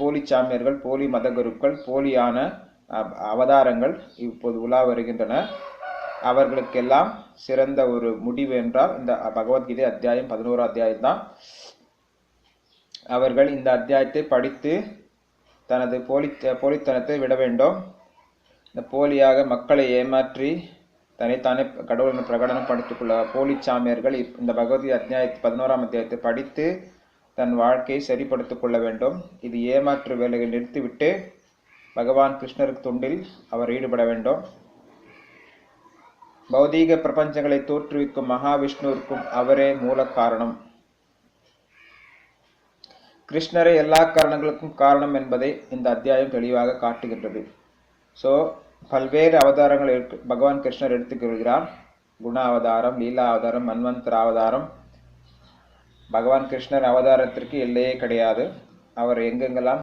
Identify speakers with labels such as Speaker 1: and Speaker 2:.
Speaker 1: போலி சாமியர்கள், போலி மதகுருக்கள், போலியான அவதாரங்கள் இப்போது உலா வருகின்றன. அவர்களுக்கெல்லாம் சிறந்த ஒரு முடிவு என்றால் இந்த பகவத்கீதை அத்தியாயம் 11 அத்தியாயம் தான். அவர்கள் இந்த அத்தியாயத்தை படித்து தனது போலித்தனத்தை விட வேண்டும். இந்த போலியாக மக்களை ஏமாற்றி தன்னைத்தானே கடவுளை பிரகடனப்படுத்திக் கொள்ள போலி சாமியர்கள் இந்த பகவத்கீதை அத்தியாயத்தை 11ஆம் அத்தியாயத்தை படித்து தன் வாழ்க்கையை சரிப்படுத்திக் கொள்ள வேண்டும். இது ஏமாற்று வேலைகள் நிறுத்திவிட்டு பகவான் கிருஷ்ணருக்கு தொண்டில் அவர் ஈடுபட வேண்டும். பௌதீக பிரபஞ்சங்களை தோற்றுவிக்கும் மகாவிஷ்ணுவிற்கும் அவரே மூல காரணம். கிருஷ்ணரே எல்லா காரணங்களுக்கும் காரணம் என்பதை இந்த அத்தியாயம் தெளிவாக காட்டுகின்றது. ஸோ பல்வேறு அவதாரங்கள் பகவான் கிருஷ்ணர் எடுத்துக்கொள்கிறார். குண அவதாரம், லீலா அவதாரம், மன்வந்தர அவதாரம். பகவான் கிருஷ்ணர் அவதாரத்திற்கு எல்லையே கிடையாது. அவர் எங்கெங்கெல்லாம்